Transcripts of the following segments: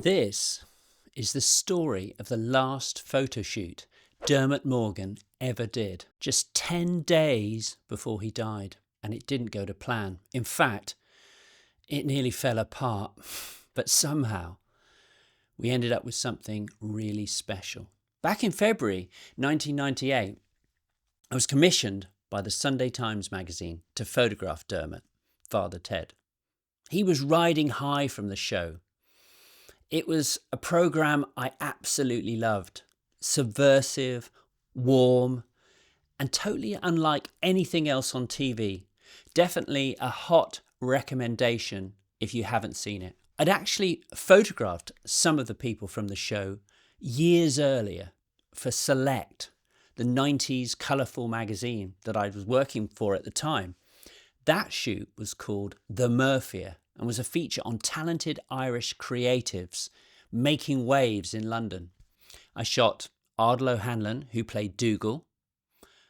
This is the story of the last photo shoot Dermot Morgan ever did, just 10 days before he died, and it didn't go to plan. In fact, it nearly fell apart, but somehow we ended up with something really special. Back in February 1998, I was commissioned by the Sunday Times magazine to photograph Dermot, Father Ted. He was riding high from the show. It was a programme I absolutely loved. Subversive, warm, and totally unlike anything else on TV. Definitely a hot recommendation if you haven't seen it. I'd actually photographed some of the people from the show years earlier for Select, the 90s colourful magazine that I was working for at the time. That shoot was called The Murphier and was a feature on talented Irish creatives making waves in London. I shot Ardal O'Hanlon, who played Dougal,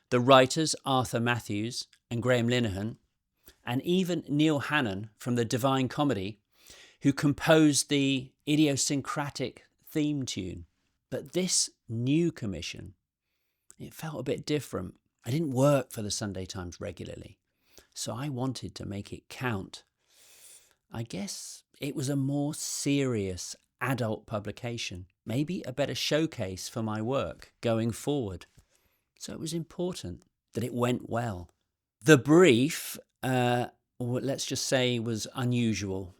the writers Arthur Matthews and Graham Linehan, and even Neil Hannon from the Divine Comedy, who composed the idiosyncratic theme tune. But this new commission, it felt a bit different. I didn't work for the Sunday Times regularly, so I wanted to make it count. I guess it was a more serious adult publication, maybe a better showcase for my work going forward. So it was important that it went well. The brief, let's just say, was unusual.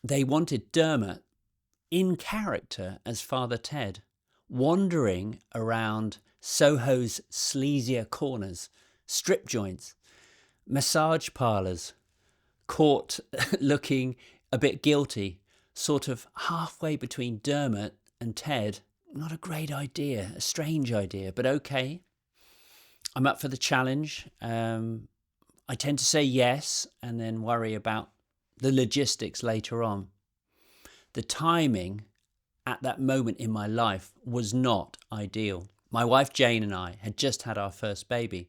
They wanted Dermot in character as Father Ted, wandering around Soho's sleazier corners, strip joints, massage parlours, caught looking a bit guilty, sort of halfway between Dermot and Ted. Not a great idea, a strange idea, but okay. I'm up for the challenge. I tend to say yes and then worry about the logistics later on. The timing at that moment in my life was not ideal. My wife Jane and I had just had our first baby.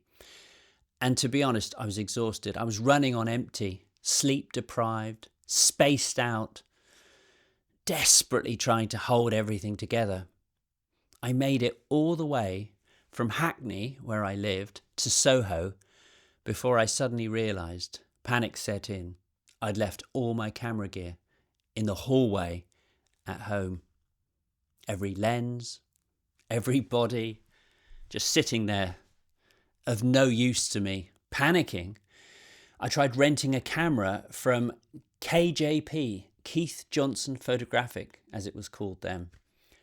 And to be honest, I was exhausted. I was running on empty, sleep deprived, spaced out, desperately trying to hold everything together. I made it all the way from Hackney, where I lived, to Soho before I suddenly realised, panic set in, I'd left all my camera gear in the hallway at home. Every lens, every body, just sitting there, of no use to me. Panicking, I tried renting a camera from KJP, Keith Johnson Photographic, as it was called then.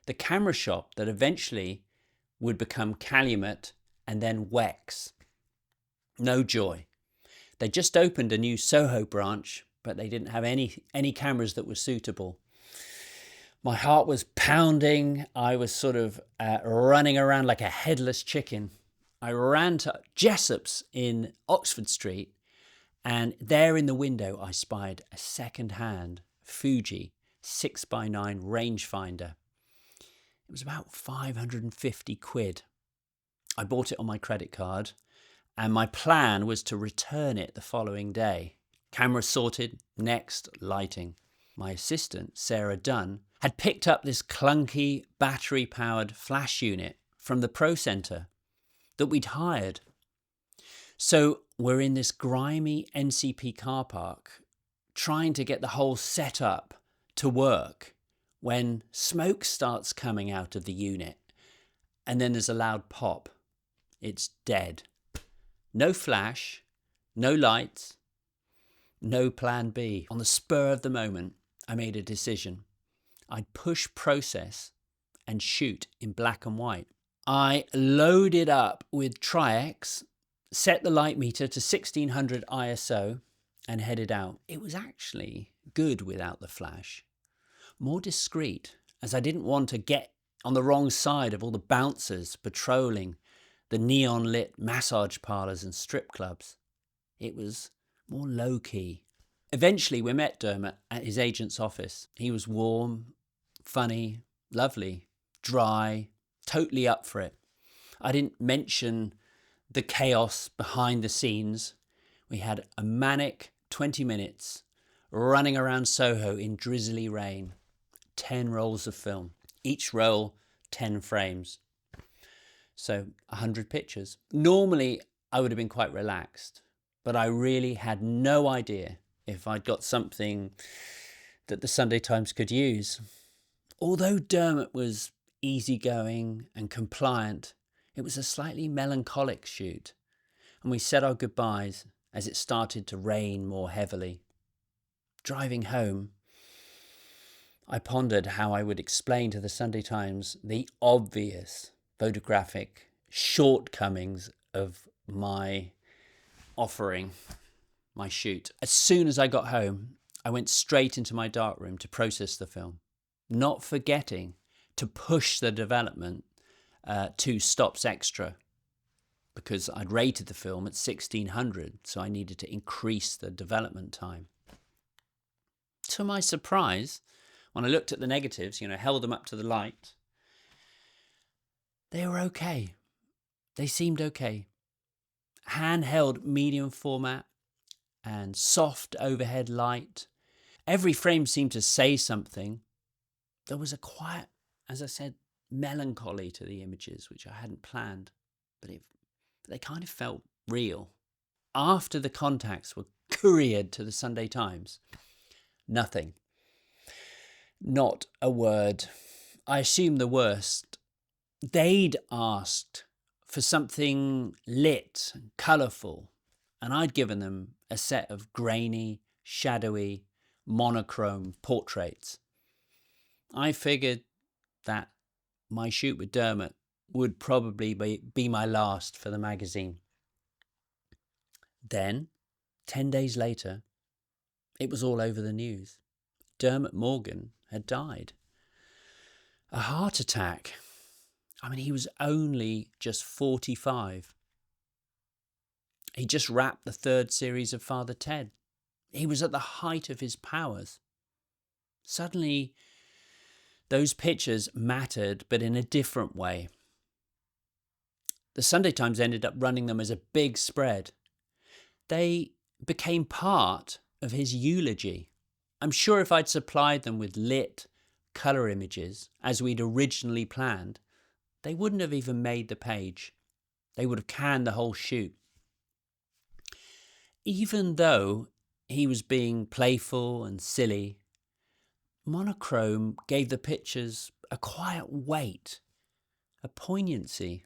The camera shop that eventually would become Calumet and then Wex. No joy. They just opened a new Soho branch, but they didn't have any cameras that were suitable. My heart was pounding. I was sort of running around like a headless chicken. I ran to Jessop's in Oxford Street, and there in the window I spied a second-hand Fuji 6x9 rangefinder. It was about 550 quid. I bought it on my credit card, and my plan was to return it the following day. Camera sorted, next, lighting. My assistant, Sarah Dunn, had picked up this clunky battery-powered flash unit from the Pro Centre that we'd hired. So we're in this grimy NCP car park trying to get the whole setup to work when smoke starts coming out of the unit and then there's a loud pop. It's dead. No flash, no lights, no plan B. On the spur of the moment, I made a decision. I'd push process and shoot in black and white. I loaded up with Tri-X, set the light meter to 1600 ISO and headed out. It was actually good without the flash. More discreet, as I didn't want to get on the wrong side of all the bouncers patrolling the neon-lit massage parlours and strip clubs. It was more low-key. Eventually we met Dermot at his agent's office. He was warm, funny, lovely, dry, totally up for it. I didn't mention the chaos behind the scenes. We had a manic 20 minutes running around Soho in drizzly rain. 10 rolls of film, each roll 10 frames. So 100 pictures. Normally, I would have been quite relaxed, but I really had no idea if I'd got something that the Sunday Times could use. Although Dermot was easygoing and compliant, it was a slightly melancholic shoot, and we said our goodbyes as it started to rain more heavily. Driving home, I pondered how I would explain to the Sunday Times the obvious photographic shortcomings of my offering, my shoot. As soon as I got home, I went straight into my darkroom to process the film, not forgetting to push the development 2 stops extra, because I'd rated the film at 1600, so I needed to increase the development time. To my surprise, when I looked at the negatives, held them up to the light, they were okay. They seemed okay. Handheld medium format and soft overhead light. Every frame seemed to say something. There was a quiet, as I said, melancholy to the images, which I hadn't planned, but they kind of felt real. After the contacts were couriered to the Sunday Times, nothing. Not a word. I assumed the worst. They'd asked for something lit and colourful, and I'd given them a set of grainy, shadowy, monochrome portraits. I figured that my shoot with Dermot would probably be my last for the magazine. Then, 10 days later, it was all over the news. Dermot Morgan had died. A heart attack. He was only just 45. He just wrapped the 3rd series of Father Ted. He was at the height of his powers. Suddenly, those pictures mattered, but in a different way. The Sunday Times ended up running them as a big spread. They became part of his eulogy. I'm sure if I'd supplied them with lit colour images, as we'd originally planned, they wouldn't have even made the page. They would have canned the whole shoot. Even though he was being playful and silly, monochrome gave the pictures a quiet weight, a poignancy.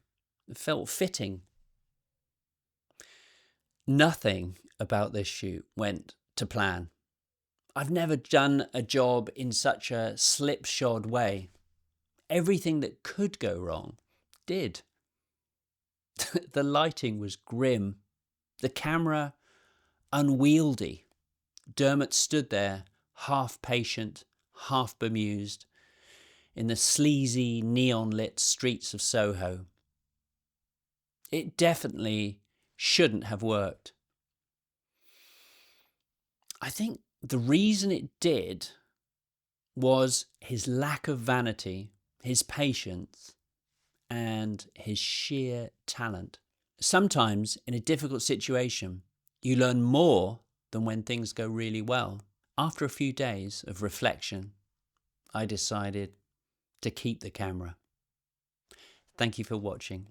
It felt fitting. Nothing about this shoot went to plan. I've never done a job in such a slipshod way. Everything that could go wrong did. The lighting was grim. The camera unwieldy. Dermot stood there, half patient, half bemused, in the sleazy, neon-lit streets of Soho. It definitely shouldn't have worked. I think the reason it did was his lack of vanity, his patience, and his sheer talent. Sometimes, in a difficult situation, you learn more than when things go really well. After a few days of reflection, I decided to keep the camera. Thank you for watching.